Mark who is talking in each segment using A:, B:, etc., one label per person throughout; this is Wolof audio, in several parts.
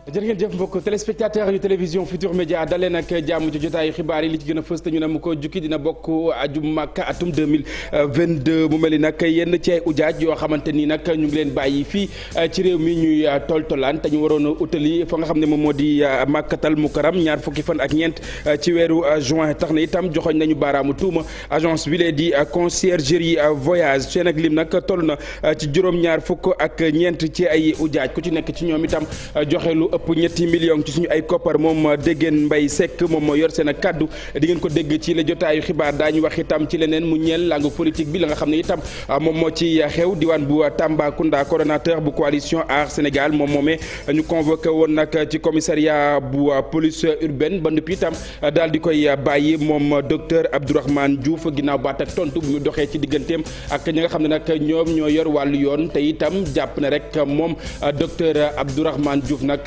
A: jërë ngeen jëf mbokk téléspectateur yu télévision Futur Média dalee nag jàmm ci jotaayu xibaar yi li ci gën a fës te ñu ne mu ko jukki dina bokk aju Makka atum 2022 mu mel ni nag yenn ci ay ujaaj yoo xamante ni nag ñu ngi leen bàyyi fii ci réew mi ñuy toltolaan te ñu waroon a utali fa nga xam ne moom moo di Makkatal Mukarram ñaar fukki fan ak ñeent ci weeru juin tax na itam joxoñ nañu baaraamu tuuma agence bi lee di conciergerie voyage seen ak lim nag toll na ci juróom-ñaar fukk ak ñeent ci ay ujaaj ku ci nekk ci ñoom itam joxe lu ëpp ñetti millions ci suñu ay koppar moom Déguène Mbaye Seck moom moo yor seen ak kaddu di ngeen ko dégg ci la jotaayu xibaar daañu wax itam ci leneen mu ñeel langue politique bi la nga xam ne itam moom moo ci xew diwaan bu Tambacounda coordonnateur bu coalition Aar Sénégal moom moomee ñu convoqué woon nag ci commissariat bu police urbaine ba noppi itam daal di koy bàyyi moom docteur Abdourahmane Diouf ginnaaw baat ak tontu bu mu doxee ci digganteem ak ñi nga xam ne nag ñoom ñoo yor wàllu yoon te itam jàpp na rek moom docteur Abdourahmane Diouf nag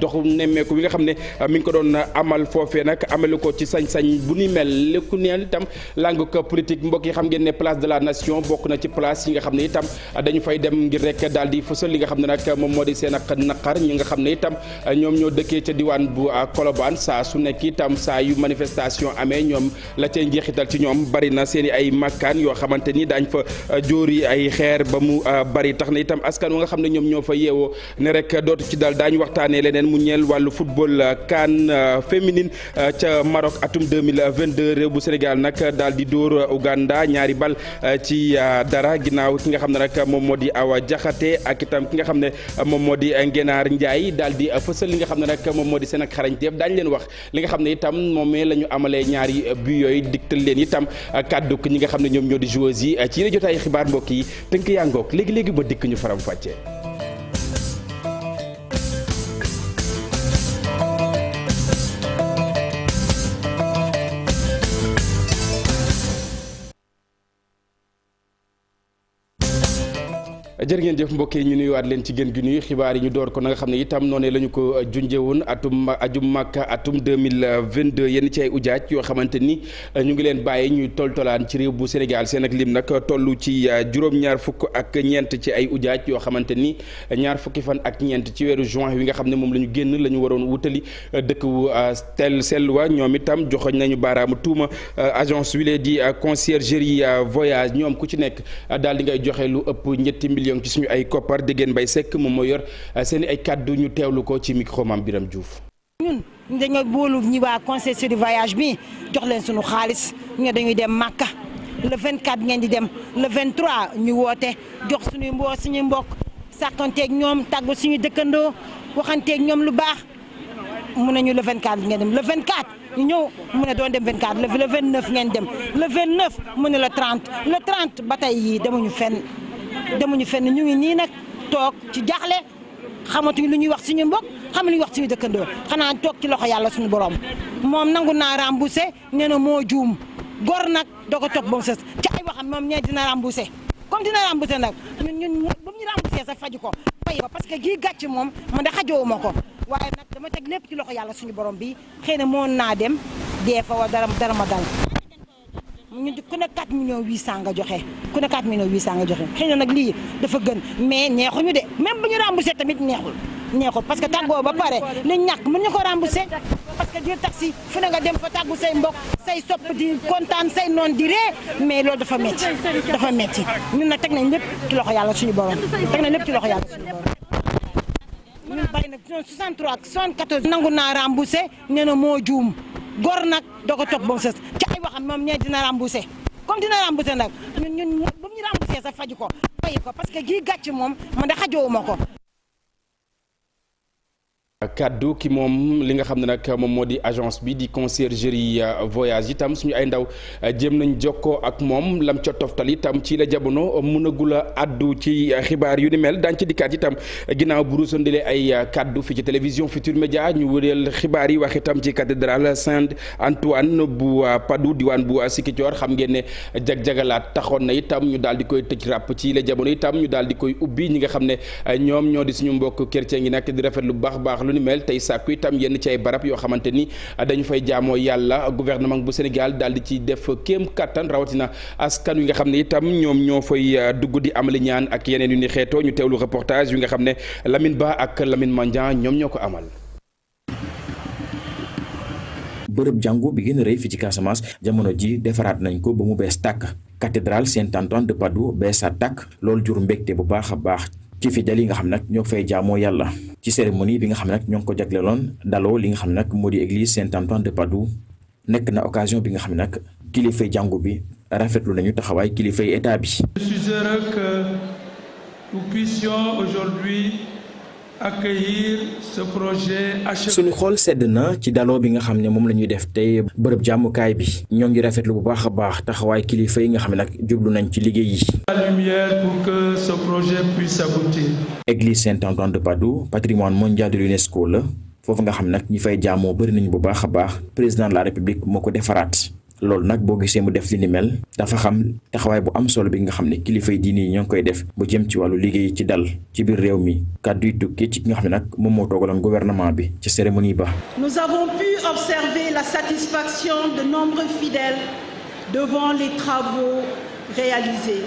A: doxu nemmeeku bi nga xam ne mi ngi ko doon amal foofee nag amelu ko ci sañ-sañ bu ni mel léku neen itam langue politique mbokk yi xam ngeen ne place de la nation bokk na ci place yi nga xam ne itam dañu fay dem ngir rek daal di fësal li nga xam ne nag moom moo di seen ak naqar ñi nga xam ne itam ñoom ñoo dëkkee ca diwaan bu Colobane saa su nekk itam saa yu manifestation amee ñoom la cay njeexital ci ñoom bari na seen i ay makkaan yoo xamante ni daañ fa jóori ay xeer ba mu bari tax na itam askan wa nga xam ne ñoom ñoo fa yeewoo ne rek dootu ci dal daañu waxtaanee leneen mu ñeel wàllu football CAN féminine ca Maroc atum 2022 réew bu Sénégal nag daal di dóor Ouganda ñaari bal ci dara ginnaaw ki nga xam ne nag moom moo di Awa Jaxate ak itam ki nga xam ne moom moo di Ngenaar Ndiaye daal di fësal li nga xam ne nag moom moo di seen ak xarañteef daañu leen wax li nga xam ne itam moomee la ñu amalee ñaari bu yooyu digtal leen itam kàddu ñi nga xam ne ñoom ñoo di joueurs yi ci yéen jotaay xibaar mbokk yi tënk yaa ngoog léegi-léegi ba dikk ñu faram fàccee. jërë ngeen jëf mbokk yi ñu nuyuwaat leen ci gën gi nuyu xibaar yi ñu door ko na nga xam ne itam noonu la ñu ko junjewoon ajum Makka atum 2022 yenn ci ay ujaaj yoo xamante ni ñu ngi leen bàyyi ñuy toltolaan ci réew bu Sénégal seen ak lim nag toll ci juróom-ñaar fukk ak ñeent ci ay ujaaj yoo xamante ni ñaar fukki fan ak ñeent ci weeru juin wi nga xam ne moom la ñu génn la ñu waroon wutali dëkk wu selluwa ñoom itam joxoñ nañu baaraamu tuuma agence wile di conciergerie voyage ñoom ku ci nekk daal di ngay joxe lu ëpp ñetti millions ci suñu ay koppar Déguène Mbaye Seck moom moo yor seen ay kàddu ñu teewlu ko ci micro Mame Biram Diouf.
B: ñun dañoo boolu ñi waa concession du voyage bi jox leen suñu xaalis ñu dañuy dem Makka le 24 ngeen di dem le 23 ñu woote jox suñuy mbokk sàkkanteeg ñoom tàggu suñu dëkkandoo waxanteeg ñoom lu baax mu ne ñu le 24 ngeen dem le 24 ñu ñëw mu ne doon dem 24 le 29 ngeen dem le 29 mu ne le 30 ba tey yii demuñu fenn ñu ngi nii nag toog ci jaaxle xamatuñu lu ñuy wax suñu mbokk xam lu ñuy wax suñu dëkkandoo xanaa toog ci loxo yàlla suñu borom moom nangu naa remboursé nee na moo juum gor nag doo ko topp ba mu sës ci ay waxam moom ñee dina remboursé comme dina remboursé nag ñun ba mu ñu remboursé sax faju ko fay ko parce que gii gàcc moom man de xajoo ma ko waaye nag dama teg lépp ci loxo yàlla suñu borom bi xëy na moo naa dem dee fa wa dara ma dal ñu ku ne 4 millions 800 nga joxe xëy na nag lii dafa gën mais neexuñu de même bu ñu remboursé tamit neexul parce que tàggoo ba pare li ñàkk mën ñu ko remboursé parce que jël taxi fu ne nga dem fa tàggu say mbokk say sopp di kontaan say noon di ree mais loolu dafa metti ñun nag teg nañ lépp ci loxo yàlla suñu borom ñun bari nag 63 74 nangu naa remboursé nee na moo juum gor nag doo ko topp ba mu sës ci ay waxam moom ñee dina remboursé comme dina remboursé nag ñun ba mu ñu remboursé sax faju ko fay ko parce que gii gàcc moom man de xajoo ma ko.
A: kaddu ki moom li nga xam ne nag moom moo di agence bi di conciergerie voyage itam suñu ay ndaw jéem nañ jokkoo ak moom lam ca toftal itam ci la jamono mënagul a addu ci xibaar yu ni mel daañu ci dikkaat itam ginnaaw bu ruusandilee ay kaddu fi ci télévision Futur Média ñu wëreel xibaar yi wax itam ci cathédrale Saint-Antoine bu Padoue diwaan bu Ziguinchor xam ngeen ne jag-jagalaat taxoon na itam ñu daal di koy tëj ràpp ci la jamono itam ñu daal di koy ubbi ñi nga xam ne ñoom ñoo di suñu mbokk chrétien yi nag di rafet lu baax lu ni mel tey sàkku itam yenn ci ay barab yoo xamante ni dañu fay jaamoo yàlla gouvernement bu Sénégal daal di ci def kéem kattan rawatina askan wi nga xam ne itam ñoom ñoo fay dugg di amali ñaan ak yeneen yu ni xeetoo ñu teewlu reportage yu nga xam ne Lamine Ba ak Lamine Mandian ñoom ñoo ko amal.
C: bërëb jàngu bi gën a rëy fii ci Casamance jamono ji defaraat nañ ko ba mu bees tàkk cathédrale Saint-Antoine de Padoue beesaat tàkk loolu jur mbégte bu baax a baax ci fidèles yi nga xam nag ñoo fay jaamoo yàlla ci cérémonie bi nga xam ne nag ñoo ngi ko jagleeloon daloo li nga xam ne nag moo di église Saint-Antoine de Padoue nekk na occasion bi nga xam ne nag kilifay jàngu bi rafetlu nañu taxawaay kilifay état bi.
D: Je suis heureux que nous puissions aujourd'hui accueillir ce projet HLM.
C: suñu xool sedd na ci daloo bi nga xam ne moom la ñuy def tey bërëb jàmmukaay bi ñoo ngi rafetlu bu baax a baax taxawaay kilifa yi nga xam ne nag jublu nañ ci liggéey yi.
D: La lumière pour que ce projet puisse aboutir.
C: Église Saint-Antoine de Padoue patrimoine mondial de l'UNESCO la foofu nga xam nag ñi fay jaamoo bëri nañu bu baax a baax président de la république moo ko defaraat. loolu nag boo gisee mu def li ni mel dafa xam taxawaay bu am solo bi nga xam ne kilifa yi diini yi ñoo ngi koy def bu jëm ci wàllu liggéey ci dal ci biir réew mi kàddu yi tukkee ci ki nga xam ne nag moom moo toogaloon gouvernement bi ci cérémonie ba.
E: Nous avons pu observer la satisfaction de nombreux fidèles devant les travaux réalisés.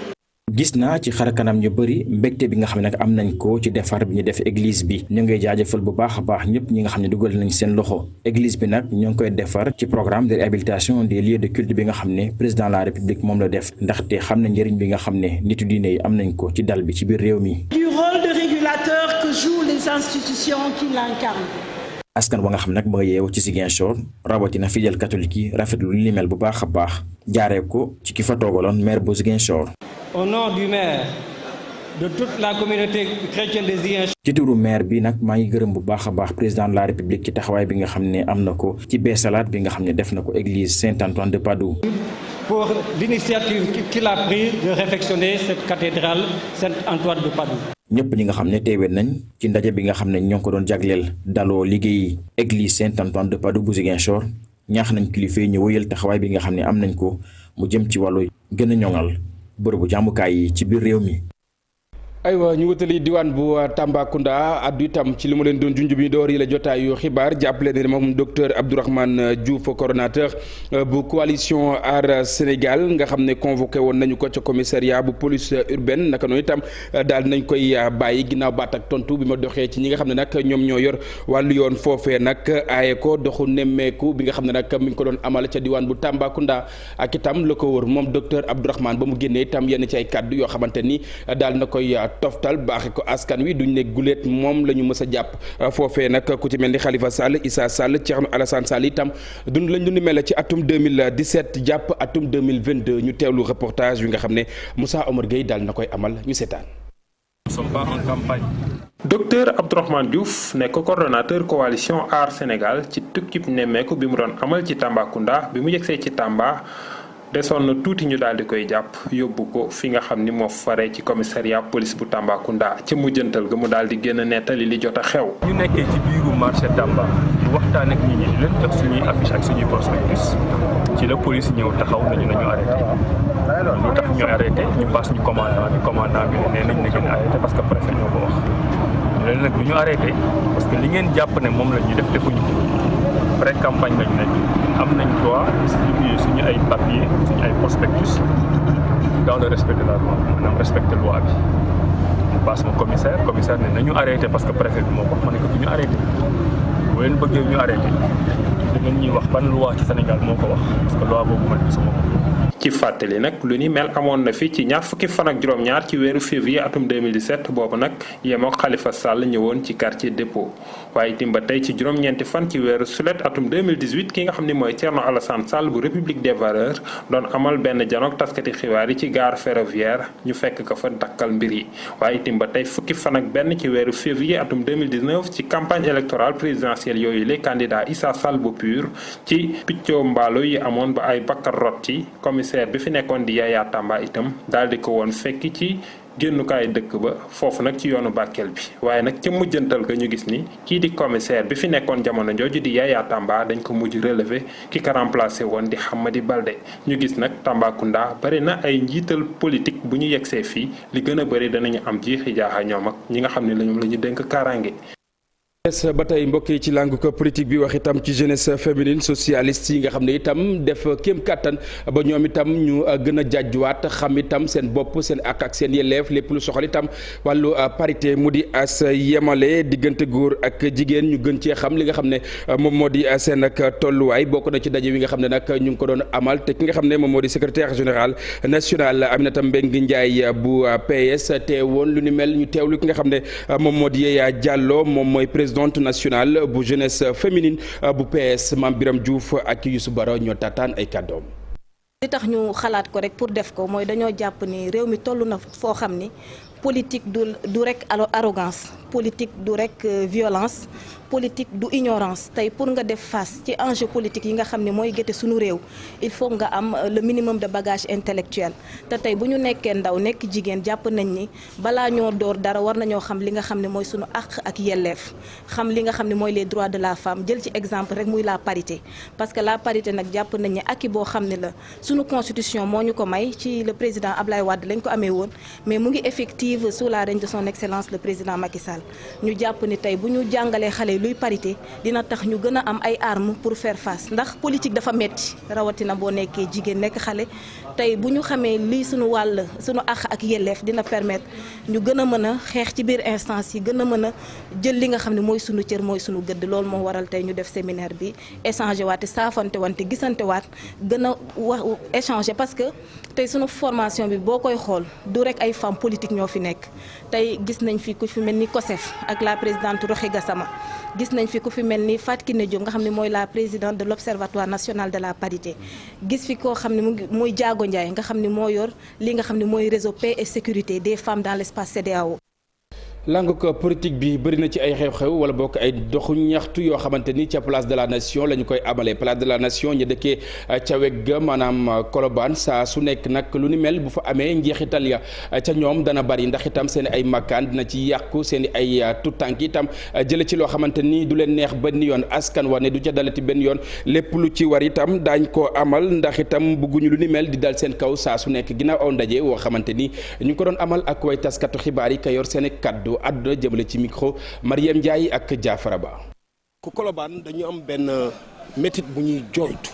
C: gis naa ci xar kanam ñu bëri mbégte bi nga xam ne nag am nañ ko ci defar bi ñu def église bi ñu ngay jaajëfal bu baax a baax ñëpp ñi nga xam ne dugal nañ seen loxo église bi nag ñoo ngi koy defar ci programme de réhabilitation des lieux de culte bi nga xam ne président de la république moom la def ndaxte xam na njëriñ bi nga xam ne nitu diine yi am nañ ko ci dal bi ci biir réew mi.
E: Du rôle de régulateur que jouent les institutions qui l'incarnent.
C: askan wa nga xam nag ba yeewu ci Ziguinchor rawatina fidèle catholique yi rafetlu li mel bu baax a baax jaaree ko ci ki fa toogaloon maire bu Ziguinchor.
F: Au nom du maire de toute la communauté chrétienne de Ziguinchor.
C: ci turu maire bi nag maa ngi gërëm bu baax a baax président de la république ci taxawaay bi nga xam ne am na ko ci beesalaat bi nga xam ne def na ko église Saint-Antoine de Padoue.
F: Pour l'initiative qu'il a prise de réfectionner cette cathédrale Saint-Antoine de Padoue.
C: ñëpp ñi nga xam ne teewee nañ ci ndaje bi nga xam ne ñoo ngi ko doon jagleel daloo liggéeyi église Saint-Antoine de Padoue bu Ziguinchor ñaax nañ kilifa yi ñu wëyal taxawaay bi nga xam ne am nañ ko mu jëm ci wàllu gën a ñoŋal bërëbu jàmmukaay yi ci biir réew mi.
A: aywa ñu wutali diwaan bu Tambacounda addu itam ci li mu leen doon junj bi door yi la jotaayu xibaar jàppale ne moom docteur Abdourahmane Diouf coordonnateur bu coalition Aar Sénégal nga xam ne convoqué woon nañu ko ca commissariat bu police urbaine naka noonu itam daal nañ koy bàyyi ginnaaw baat ak tontu bi ma doxee ci ñi nga xam ne nag ñoom ñoo yor wàllu yoon foofee nag aaye ko doxu nemmeeku bi nga xam ne nag mi ngi ko doon amal ca diwaan bu Tambacounda ak itam la ko wër moom docteur Abdourahmane ba mu génnee itam yenn ci ay kàddu yoo xamante ni daal na koy toftal baaxe ko askan wi duñ ne guléet moom la ñu mës a jàpp foofee nag ku ci mel ni Khalifa Sall Issa Sall Thierno Alassane Sall itam dund lañ dund mel ci atum 2017 jàpp atum 2022 ñu teewlu reportage wi nga xam ne Moussa Omar Gueye daal na koy amal ñu seetaan.
G: Nous sommes pas en campagne. Docteur Abdourahmane Diouf nekk coordonnateur coalition Aar Sénégal ci tukkib nemmeeku bi mu doon amal ci Tambacounda bi mu yegsee ci Tamba. desoon na tuuti ñu daal di koy jàpp yóbbu ko fi nga xam ni moo faree ci commissariat police bu Tambacounda ca mujjantal ga mu daal di génn nettali li jot a xew.
H: ñu nekkee ci biiru marché Tamba di waxtaan ak nit ñi di leen jox suñuy affiche ak suñuy prospectus ci la police ñëw taxaw nañu arrêté lu tax ñu arrêté ñu passe ñu commandant bi nee nañ na ngeen arrêté parce que préfet ñoo ko wax ñu leen nag du ñu arrêté parce que li ngeen jàpp ne moom la ñu def defuñu ko pré campagne lañu nekk am nañ droit distribuer suñu ay papier suñu ay prospectus dans le respect de la loi maanaam respecter loi bi mu passe ma commissaire ne nañu arrêté parce que préfet bi moo ko wax ma ne ko du ñu arrêté bu leen bëggee ñu arrêté da ngeen ñuy wax ban loi ci Sénégal moo ko wax parce que loi boobu man gisuma ko.
G: ci fàttali nag lu ni mel amoon na fi ci ñaar fukki fan ak juróom-ñaar ci weeru février atum 2017 boobu nag yemoo Khalifa Sall ñëwoon ci quartier dépôt waaye itam ba tey ci juróom-ñeenti fan ci weeru sulet atum 2018 ki nga xam ni mooy Thierno Alassane Sall bu République des Valeurs doon amal benn janook taskati xibaar yi ci gare ferroviaire ñu fekk ko fa dakkal mbir yi waaye itam ba tey fukki fan ak benn ci weeru février atum 2019 ci campagne électorale présidentielle yooyu les candidats Issa Sall bu PUR ci piccoo mbaalo yi amoon ba ay bakkar rot ci commissaire bi fi nekkoon di Yaya Tamba itam daal di ko woon fekki ci génnukaay dëkk ba foofu nag ci yoonu Bakel bi waaye nag ca mujjantal ga ñu gis ni kii di commissaire bi fi nekkoon jamono jooju di Yaya Tamba dañ ko mujj relevé ki ko remplacé woon di Hamadi Balde ñu gis nag Tambacounda bari na ay njiital politique bu ñu yegsee fii li gën a bari danañu am jiixi jaaxa ñoom ak ñi nga xam ne lañu la ñu dénk kaaraange.
A: des ba tey mbokk yi ci langue ko politique bi wax itam ci jeunesse féminine socialiste yi nga xam ne itam def kéem kattan ba ñoom itam ñu gën a jàjjuwaat xam itam seen bopp seen ak seen yelleef lépp lu soxal itam wàllu parité mu di as yemale diggante góor ak jigéen ñu gën cee xam li nga xam ne moom moo di seen ak tolluwaay bokk na ci daje wi nga xam ne nag ñu ngi ko doon amal te ki nga xam ne moom moo di secrétaire général national Aminata Mbengue Ndiaye bu PS teewoon lu ni mel ñu teewlu ki nga xam ne moom moo di Yaya Diallo moom mooy présidente nationale bu jeunesse féminine bu PS Mame Biram Diouf ak Youssou Baro ñoo tataan ay kàddoom.
I: li tax ñu xalaat ko rek pour def ko mooy dañoo jàpp ni réew mi toll na foo xam ni politique du rek arrogance politique du rek violence politique du ignorance tey pour nga def face ci enjeu politique yi nga xam ne mooy géte suñu réew il faut nga am le minimum de bagage intellectuel te tey bu ñu nekkee ndaw nekk jigéen jàpp nañ ni balaa ñoo door dara war nañoo xam li nga xam ne mooy suñu àq ak yelleef xam li nga xam ne mooy les droits de la femme jël ci exemple rek muy la parité parce que la parité nag jàpp nañ ni acquis boo xam ne la suñu constitution moo ñu ko may ci le président Ablaye Wade lañ ko amee woon mais mu ngi effective sous la règne de son excellence le président Macky Sall ñu jàpp ni tey bu ñu jàngalee xale luy parité dina tax ñu gën a am ay armes pour faire face ndax politique dafa metti rawatina boo nekkee jigéen nekk xale tey bu ñu xamee lii suñu wàll suñu àq ak yelleef dina permettre ñu gën a mën a xeex ci biir instance yi gën a mën a jël li nga xam ne mooy suñu cër mooy suñu gëdd loolu moo waral tey ñu def séminaire bi échanger waate saafante wante gisante waat gën a wax échanger parce que tey suñu formation bi boo koy xool du rek ay femmes politiques ñoo fi nekk tey gis nañ fi ku fi mel ni COSEF ak la présidente Roxi Gassama gis nañ fi ku fi mel ni Fatou Kiné Diop nga xam ne mooy la présidente de l'Observatoire national de la parité gis fi koo xam ne mu ngi mooy Diago Ndiaye nga xam ne moo yor li nga xam ne mooy réseau paix et sécurité des femmes dans l'espace CEDEAO.
A: langue ko politique bi bëri na ci ay xew-xew wala bokk ay doxu ñaxtu yoo xamante ni ca place de la nation la ñu koy amalee place de la nation ñu dëkkee ca weg ga maanaam Colobane saa su nekk nag lu ni mel bu fa amee njeexital ya ca ñoom dana bari ndax itam seen ay makkaan dina ci yàqu seen ay tuttànk itam jële ci loo xamante ni du leen neex benn yoon askan wa ne du ca dalati benn yoon lépp lu ci war itam daañ koo amal ndax itam bëgguñu lu ni mel di dal seen kaw saa su nekk ginnaaw aw ndaje woo xamante ni ñu ngi ko doon amal ak way taskatu xibaar yi ka yor seen kaddu àdduna jëmale ci micro Mariam Ndiaye ak Jaafara Ba.
J: ku Colobane dañu am benn métit bu ñuy jooytu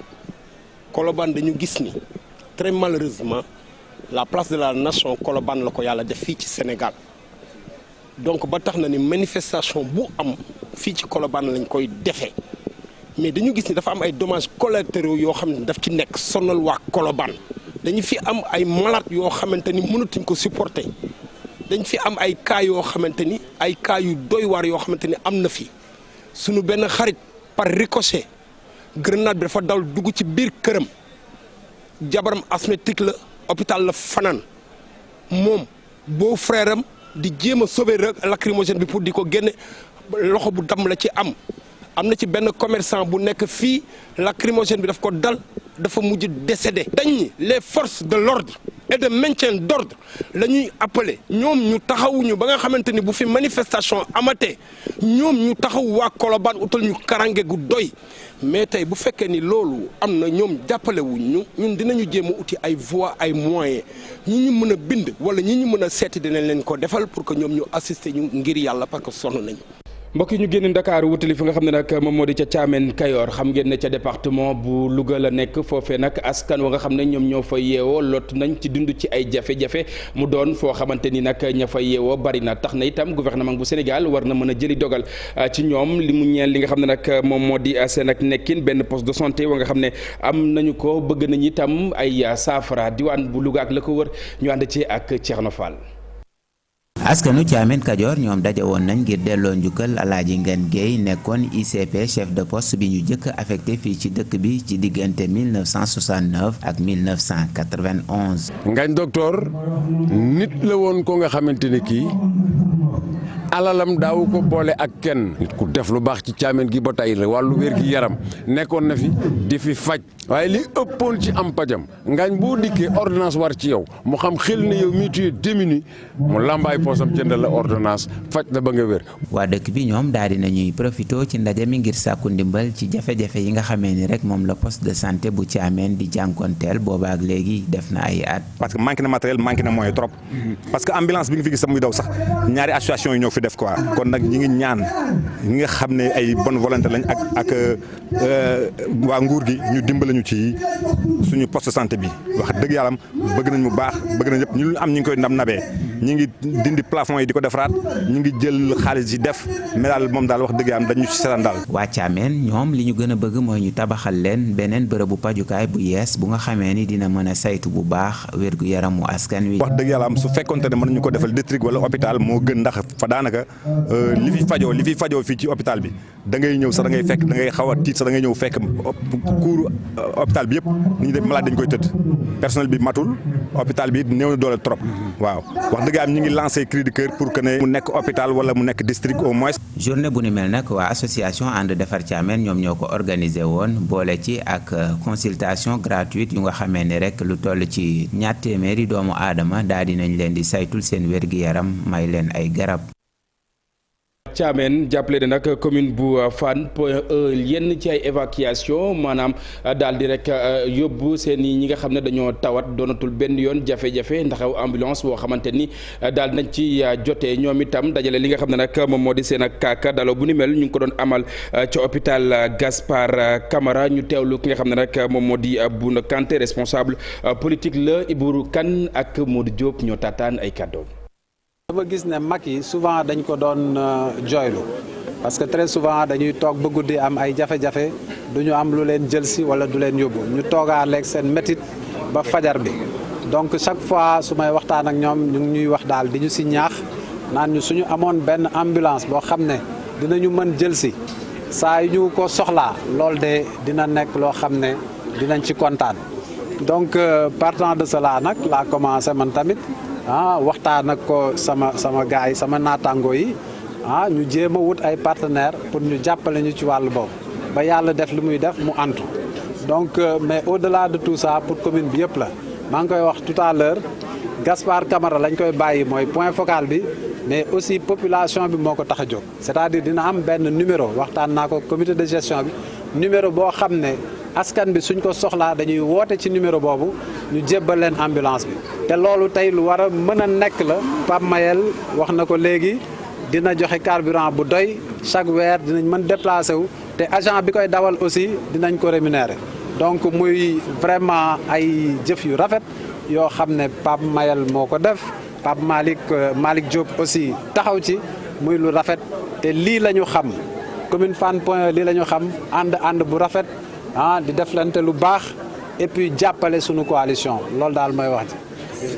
J: Colobane dañu gis ni très malheureusement la place de la nation Colobane la ko yàlla def fii ci Sénégal donc ba tax na ni manifestation bu am fii ci Colobane lañ koy defee mais dañu gis ni dafa am ay dommages collatéraux yoo xam ne daf ci nekk sonal waa Colobane dañu fi am ay malades yoo xamante ni mënatuñ ko supporter. dañ fi am ay cas yoo xamante ni ay cas yu doy waar yoo xamante ni am na fi sunu benn xarit par ricochet grenade bi dafa dal dugg ci biir këram jabaram asthmatique la hôpital la fanaan moom beau frère am di jéem a sauver lacrymogène bi pour di ko génne loxo bu damm la ci am na ci benn commerçant bu nekk fii lacrymogène bi daf ko dal dafa mujj décédé. dañ ni les forces de l'ordre et de maintien d'ordre la ñuy appelé ñoom ñu taxawuñu ba nga xamante ni bu fi manifestation amatee ñoom ñu taxaw waa Colobane utal ñu karange gu doy mais tey bu fekkee ni loolu am na ñoom jàppalewuñ ñu ñun dinañu jéem a uti ay voies ay moyens ñi ñu mën a bind wala ñi ñu mën a seeti dinañ leen ko defal pour que ñoom ñu assister ñu ngir yàlla parce que sonn nañu.
A: mbokk yi ñu génn Dakar wutali fi nga xam ne nag moom moo di ca Thiamène Kayor xam ngeen ne ca département bu Louga la nekk foofee nag askan wa nga xam ne ñoom ñoo fa yeewoo lot nañ ci dund ci ay jafe-jafe mu doon foo xamante ni nag ña fa yeewoo bari na tax na itam gouvernement bu Sénégal war na mën a jëli dogal ci ñoom li mu ñeel li nga xam ne nag moom moo di seen ak nekkin benn poste de santé wa nga xam ne am nañu ko bëgg nañu itam ay saafara diwaan bu Louga ak la ko wër ñu ànd ci ak Thierno Fall.
K: askanu Thiamène Kajoor ñoom daje woon nañ ngir delloo njukkal Alaaji Ngane Gueye nekkoon ICP chef de poste bi ñu jëkk affecté fii ci dëkk bi ci diggante 1969 ak 1991.
L: Ngagne docteur nit la woon ko nga xamante ni kii alalam daawu ko boole ak kenn nit ku def lu baax ci Thiamène gi ba tey la wàllu wér gi yaram nekkoon na fi di fi faj waaye li ëppoon ci am pajam Ngagne boo dikkee ordonnance war ci yow mu xam xel ne yow mii tu es démuni mu lambaay poosam jëndal la ordonnance faj la ba nga wér.
K: waa dëkk bi ñoom daal di nañuy profité ci ndaje mi ngir sàkku ndimbal ci jafe-jafe yi nga xamee ni rek moom la poste de santé bu Thiamène di jànkonteel boobaak léegi def na ay at.
M: parce que manqué na matériel manqué na moyen trop parce que ambulance bi nga fi gis sax muy daw sax ñaari association yi ñoo fi def quoi kon nag ñi ngi ñaan ñi nga xam ne ay bonne volonté lañ ak waa nguur gi ñu dimbali ñu ci suñu poste de santé bi wax dëgg yàlla bëgg nañ mu baax bëgg nañ yëpp ñu am ñu ngi koy nabee ñi ngi dindi plafond yi di ko defaraat ñu ngi jël xaalis yi def mais daal moom daal wax dëgg yàlla dañu ci seetaan daal.
K: waa Thiamène ñoom li ñu gën a bëgg mooy ñu tabaxal leen beneen bërëbu pajukaay bu yees bu nga xamee ni dina mën a saytu bu baax wérgu yaramu askan wi.
M: wax dëgg yàlla su fekkonte ne mën nañu ko defal district wala hôpital moo gën ndax fa daanaka li fi fajoo fii ci hôpital bi da ngay ñëw sax da ngay fekk da ngay xaw a tiit sax da ngay ñëw fekk kuuru hôpital bi yëpp ni ñu def malade dañ koy tëdd personnel bi matul hôpital bi néew na doole trop waaw wax dëgg yàlla ñu ngi lancé cri de cœur pour que ne mu nekk hôpital wala mu nekk district au moins.
K: journée bu ni mel nag waa association ànd defar Thiamène ñoom ñoo ko organisé woon boole ci ak consultation gratuite yu nga xamee ni rek lu toll ci 200 doomu aadama daal dinañ leen di saytul seen wér-gi-yaram may leen ay garab.
A: Thiamène jàppale ne nag commune bu Fann point E yenn ci ay évacuation maanaam daal di rek yóbbu seen ñi nga xam ne dañoo tawat doonatul benn yoon jafe-jafe ndax ambulance boo xamante ni daal nañ ci jotee ñoom itam dajale li nga xam ne nag moom moo di seen ak kaaka daloo bu ni mel ñu ngi ko doon amal ca hôpital Gaspard Camara ñu teewlu ki nga xam ne nag moom moo di Bouna Kanté responsable politique la Ibou Kane ak Modou Diop ñoo taataan ay kàddoom.
N: dama gis ne mag yi souvent dañ ko doon jooylu parce que très souvent dañuy toog ba guddi am ay jafe-jafe du ñu am lu leen jël si wala du leen yóbbu ñu toogaaleeg seen métit ba fajar bi donc chaque fois su may waxtaan ak ñoom ñu ngi ñuy wax daal di ñu si ñaax naan ñu suñu amoon benn ambulance boo xam ne dinañu mën jël si saa yu ñu ko soxlaa loolu de dina nekk loo xam ne dinañ ci kontaan donc partant de cela nag laa commencé man tamit waxtaan ak ko sama gars yi sama naataango yi ñu jéem a wut ay partenaires pour ñu jàppale ñu ci wàllu boobu ba yàlla def li muy def mu antu donc mais au-delà de tout ça pour commune bi yëpp la maa ngi koy wax tout à l'heure Gaspard Camara lañ koy bàyyi mooy point focal bi mais aussi population bi moo ko tax a jóg c'est-à-dire dina am benn numéro waxtaan naa ko comité de gestion bi numéro boo xam ne askan bi suñ ko soxlaa dañuy woote ci numéro boobu ñu jébbal leen ambulance bi te loolu tey lu war a mën a nekk la Pape Mayel wax na ko léegi dina joxe carburant bu doy chaque weer dinañ mën déplacer wu te agent bi koy dawal aussi dinañ ko rémunérer donc muy vraiment ay jëf yu rafet yoo xam ne Pape Mayel moo ko def Pape Malick Diop aussi taxaw ci muy lu rafet te lii la ñu xam commune Fann Point E lii la ñu xam ànd bu rafet di deflante lu baax et puis jàppale sunu coalition loolu daal mooy wax ji.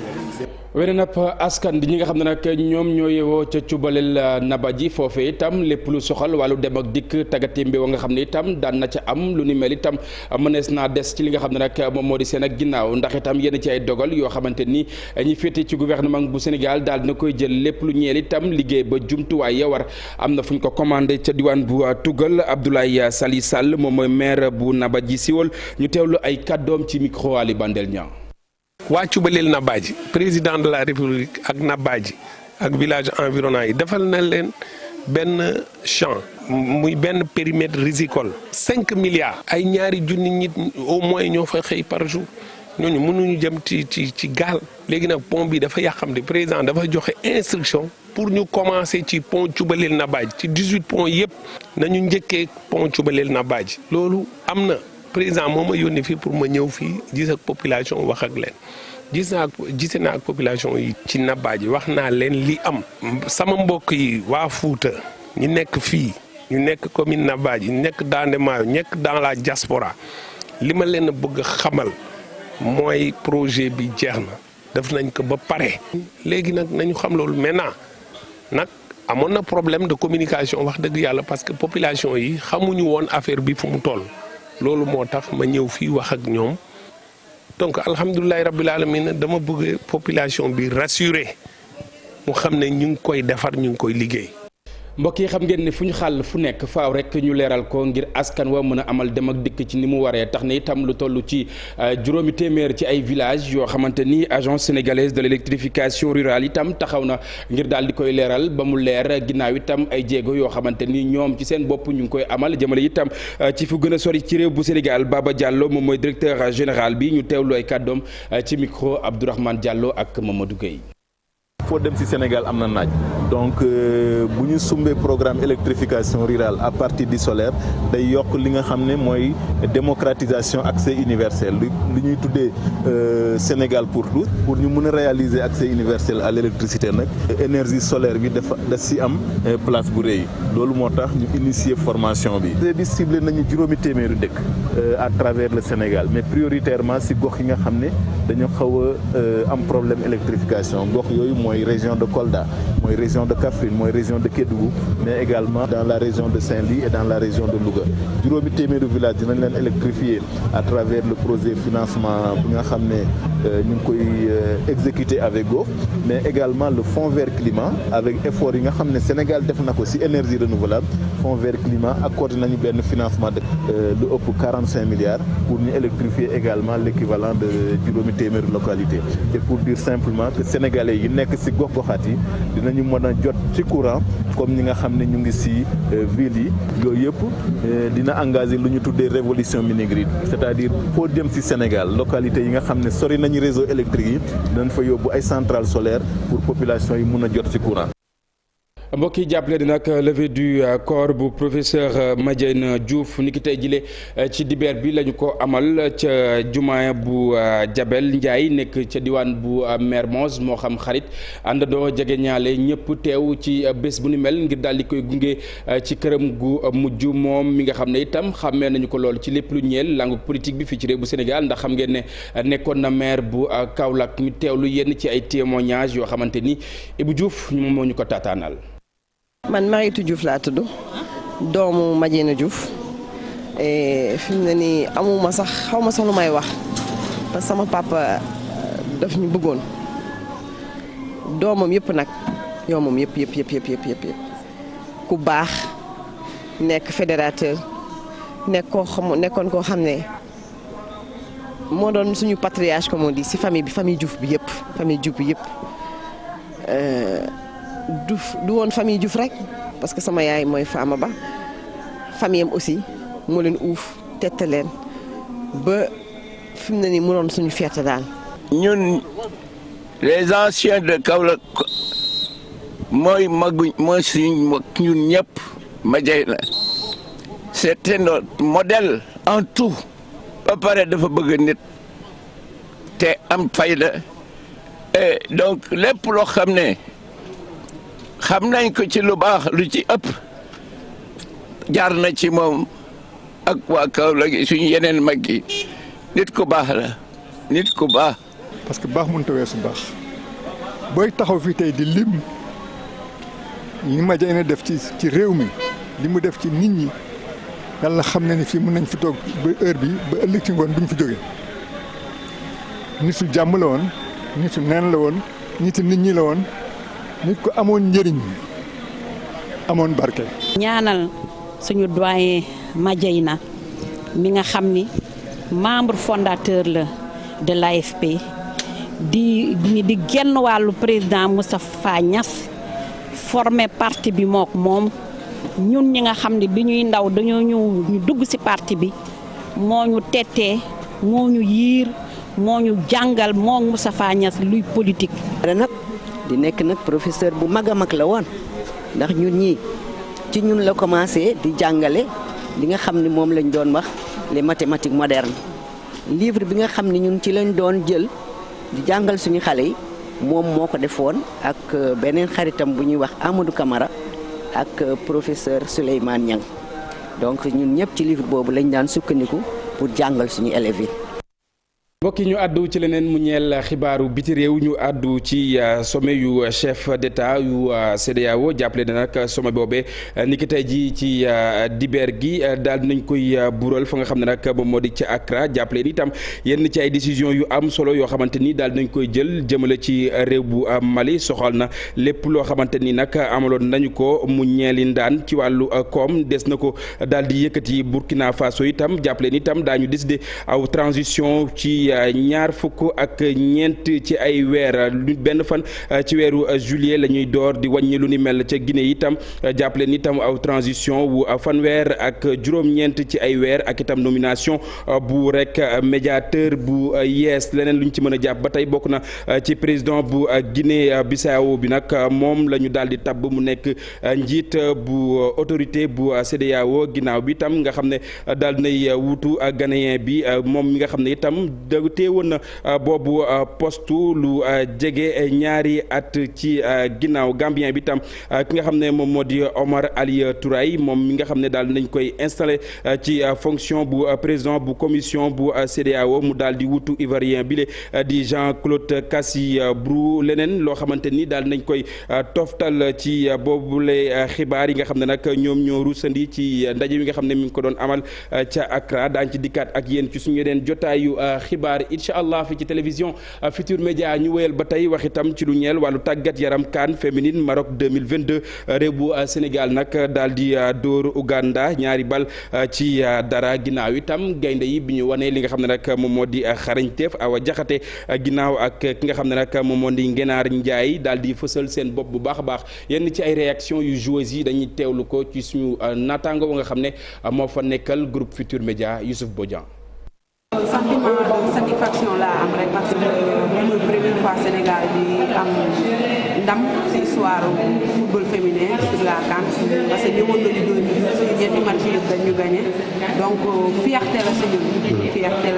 A: weneen ab askan di ñi nga xam ne nag ñoom ñoo yeewoo ca cubalel naba ji foofe itam lépp lu soxal wàllu dem ak dikk tagati mbéw nga xam ne itam daan na ca am lu ni mel itam mënees naa des ci li nga xam ne nag moom moo di seen ak ginnaaw ndax itam yenn ci ay dogal yoo xamante ni ñi féete ci gouvernement bu Sénégal daal dina koy jël lépp lu ñeel itam liggéey ba jumtuwaay ya war am na fu ñu ko commandé ca diwaan bu Tugal Abdoulaye Sali Sall moom mooy maire bu naba ji siwol ñu teewlu ay kàddoom ci micro Ali Bandel Niang.
O: waa Cubalel Nabadji président de la république ak Nabadji ak village environnant yi defal na leen benn champ muy benn périmètre risicole 5 milliards ay ñaari junni nit au moins ñoo fa xëy par jour ñooñu mënuñu jëm ci gaal léegi nag pont bi dafa yàqamte président dafa joxe instruction pour ñu commencer ci pont Cubalel Nabadji ci 18 ponts yëpp nañu njëkkee pont Cubalel Nabadji loolu am na président moo ma yónnee fii pour ma ñëw fii gis ak population wax ak leen gise naa ak population yi ci Nabadji wax naa leen li am sama mbokk yi waa Fuuta ñu nekk fii ñu nekk commune Nabadji ñu nekk dans les maillots nekk dans la diaspora li ma leen bëgg xamal mooy projet bi jeex na def nañ ko ba pare léegi nag nañu xam loolu maintenant nag amoon na problème de communication wax dëgg yàlla parce que population yi xamuñu woon affaire bi fu mu toll loolu moo tax ma ñëw fii wax ak ñoom donc alhamdulilahi rabbil alamin dama bëgg population bi rassurer mu xam ne ñu ngi koy defar ñu ngi koy liggéey.
A: mbokk yi xam ngeen ne fu ñu xàll fu nekk faaw rek ñu leeral ko ngir askan wa mën a amal dem ak dikk ci ni mu waree tax na itam lu toll ci juróomi téeméer ci ay village yoo xamante ni agence sénégalaise de l'électrification rurale itam taxaw na ngir daal di koy leeral ba mu leer ginnaaw itam ay jéego yoo xamante ni ñoom ci seen bopp ñu ngi koy amal jëmale itam ci fu gën a sori ci réew bu Sénégal Baba Diallo moom mooy directeur général bi ñu teewlu ay kàddoom ci micro Abdourahmane Diallo ak Mamadou Gueye.
P: foo dem ci Sénégal am na naaj donc bu ñu sumbee programme électrification rurale à partir du solaire day yokk li nga xam ne mooy démocratisation accès universel li ñuy tuddee Sénégal pour tous pour ñu mën a réaliser accès universel à l'électricité nag énergie solaire bi da ci am place bu rëy loolu moo tax ñu initier formation bi ciblé nañu juróomi téeméeri dëkk à travers le Sénégal mais prioritairement ci gox yi nga xam ne dañu xaw a am problème électrification gox yooyu mooy région de Kolda mooy région de Kaffrine mooy région de Kédougou mais également dans la région de Saint-Louis et dans la région de Louga juróomi téeméeri village dinañ leen électrifier à travers le projet financement bi nga xam ne ñu ngi koy exécuter avec Gof mais également le fonds vert climat avec effort yi nga xam ne Sénégal def na ko ci énergie renouvelable fonds vert climat accordé nañu benn financement de lu ëpp 45 milliards pour ñu électrifier également l'équivalent de juróomi téeméeri localité et pour dire simplement que sénégalais yi nekk ci gox-goxaat yi dinañu mën a jot ci courant comme ñi nga xam ne ñu ngi ci ville yi yooyu yëpp dina engager lu ñu tuddee révolution mini-grid c'est-à-dire foo dem ci Sénégal localité yi nga xam ne sori nañu réseau électrique yi dinañ fa yóbbu ay centrales solaires pour population yi mun a jot ci courant.
A: mbokk yi jàppale nag levée du corps bu professeur Madiène Diouf ni ki tey jile ci dibeer bi lañu ko amal ca jumaa bu Jabel Ndiaye nekk ca diwaan bu Mermoz moo xam xarit àndandoo jege ñaale ñëpp teew ci bés bu ni mel ngir daal di koy gunge ci këram gu mujj moom mi nga xam ne itam xàmmee nañu ko lool ci lépp lu ñeel langue politique bi fii ci réew bu Sénégal ndax xam ngeen ne nekkoon na maire bu Kaolack ñu teewlu yenn ci ay témoignages yoo xamante ni Ibou Diouf moom moo ñu ko taataanal.
Q: man Mariétou Diouf laa tudd doomu Madiène Diouf fi mu ne nii amuma sax xaw ma sax lu may wax parce que sama papa daf ñu bëggoon doomam yëpp nag yoomam yëpp ku baax nekk fédérateur nekkoon koo xam ne moo doon suñu patriarche comme on dit ci famille Diouf bi yëpp du woon famille Diouf rek parce que sama yaay mooy Fama Ba famille am aussi moo leen uuf tette leen ba fi mu ne nii mu doon suñu fierté daal.
R: ñun les anciens de Kaolack mooy suñu ñun ñëpp Madiène c'était notre modèle en tout ba pare dafa bëgg nit te am fayda et donc lépp loo xam ne. xam nañ ko ci lu baax lu ci ëpp jaar na ci moom ak waa Kaolack suñu yeneen mag yi nit ku baax la nit ku baax.
S: parce que baax mënut a weesu baax booy taxaw fii tey di lim li Madiène def ci réew mi li mu def ci nit ñi yàlla xam na ni fii mën nañ fi toog ba heure bi ba ëllëg ci ngoon duñ fi jóge nitu jàmm la woon nitu neen la woon nitu nit ñi la woon. nit ko amoon njëriñ amoon barke.
T: ñaanal suñu doyen Madiène mi nga xam ni membre fondateur la de l'AFP di genn wàllu président Moustapha Niasse formé parti bi mook moom ñun ñi nga xam ne bi ñuy ndaw dañoo ñu dugg ci parti bi moo ñu tettee moo ñu yiir moo ñu jàngal mook Moustapha Niasse luy politique.
U: di nekk nag professeur bu mag a mag la woon ndax ñun ñii ci ñun la commencé di jàngale li nga xam ni moom lañ doon wax les mathématiques modernes livre bi nga xam ni ñun ci lañ doon jël di jàngal suñu xale yi moom moo ko defoon ak beneen xaritam bu ñuy wax Amadou Camara ak professeur Souleymane Niang donc ñun ñëpp ci livre boobu lañ daan sukkandiku pour jàngal suñu élèves yi.
A: mbokk yi ñu àddu ci leneen mu ñeel xibaaru biti réew ñu àddu ci sommet yu chef d'état yu CEDEAO jàppale na nag sommet boobee ni ki tey ji ci dibeer gi daal dinañ koy bural fa nga xam ne nag moom moo di ci Accra jàppale ni itam yenn ci ay décision yu am solo yoo xamante ni daal dinañ koy jël jëmale ci réew bu Mali soxal na lépp loo xamante ni nag amaloon nañu ko mu ñeeli ndaan ci wàllu koom des na ko daal di yëkkati Burkina Faso itam jàppale ni itam daañu décider aw transition ci ñaar fukk ak ñeent ci ay weer lu benn fan ci weeru juillet la ñuy door di wàññi lu ni mel ca Guinée itam jàppale ni itam aw transition wu fanweer ak juróom-ñeent ci ay weer ak itam nomination bu rek médiateur bu yees leneen lu ñu ci mën a jàpp ba tey bokk na ci président bu Guinée Bissau bi nag moom la ñu daal di tabb mu nekk njiit bu autorité bu CEDEAO ginnaaw bi itam nga xam ne daal nay wuutu ghanéen bi moom mi nga xam ne itam teewoon na boobu poste lu jege ñaari at ci ginnaaw Gambien bi itam ki nga xam ne moom moo di Omar Ali Touré moom mi nga xam ne daal nañ koy installé ci fonction bu président bu commission bu CEDEAO mu daal di wuutu Ivoirien bi di Jean-Claude Cassibrou leneen loo xamante ni daal nañ koy toftal ci boobule xibaar yi nga xam ne nag ñoom ñoo ruusandi ci ndaje mi nga xam ne mi ngi ko doon amal ca Accra daañu ci dikkaat ak yéen ci suñu yeneen jotaayu xibaar incha allah fi ci télévision Futur Média ñu wéyal ba tey wax itam ci lu ñeel wàllu tàggat yaram CAN féminine Maroc 2022 réew bu Sénégal nag daal di dóor Uganda ñaari bal ci dara ginnaaw itam gaynde yi bi ñu wanee li nga xam ne nag moom moo di xarañteef Awa Jaxate ginnaaw ak ki nga xam ne nag moom moo di Ngenaar Njaay daal di fësal seen bopp bu baax a baax yenn ci ay réaction yu joueuses yi dañuy teewlu ko ci suñu naataango ba nga xam ne moo fa nekkal groupe Futur Média Youssouf Bodian.
B: Sentiment de satisfaction laa am rek parce que mooy première fois Sénégal di am ndam ci histoire football féminin sur la CAN parce que ñëwoon nañu doon suñu ñetti match yëpp dañu gagné donc fierté la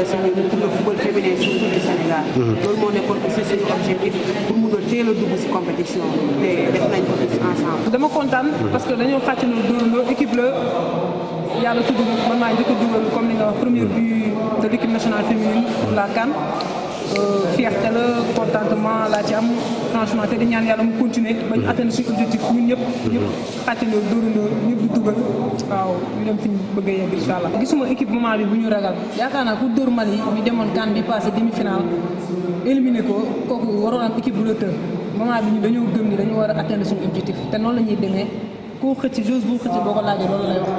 B: si ñun pour le football féminin surtout du Sénégal loolu moo nekkoon aussi suñu objectif pour mun a teel a dugg ci compétition te def nañ ko tous ensemble.
V: dama kontaan parce que dañoo xàccandoo dóorandoo équipe la yàlla tudd man maa njëkk a dugal comme ni nga wax premier but de l'équipe nationale féminine pour la CAN fierté la contentement laa ci am franchement te di ñaan yàlla mu continuer ba ñu atteindre suñu objectif ñun ñëpp xàccandoo dóorandoo ñëpp di dugal waaw ñu dem fi ñu bëgg a yegg incha allah. gisuma équipe moment bi bu ñu ragal yaakaar naa ku dóor Mali ñu demoon CAN bi passé demi-finale éliminé ko kooku waroon am équipe bu la tër moment bi ñu dañoo gëm ni dañu war a atteindre suñu objectif te noonu la ñuy demee koo xëcc joueur bu xëcc boo ko laajee loolu lay wax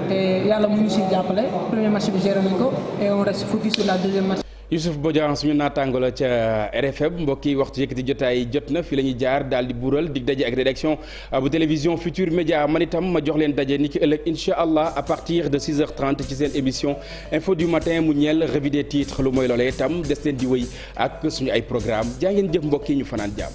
V: te yàlla mu ngi siy jàppale premier match bi géré nañ ko et on reste focus sur la deuxième match.
A: Youssouf Bodian suñu naataango la ca RFM mbokk yi waxtu yëkkati jotaay jot na fi la ñuy jaar daal di buural dig daje ak rédaction bu télévision Futur Média man itam ma jox leen daje ni ki ëllëg incha allah à partir de 6h30 ci seen émission info du matin mu ñeel revue des titres lu mooy loolee itam des leen di wéy ak suñu ay programme jaa ngeen jëf mbokk yi ñu fanaan jàmm.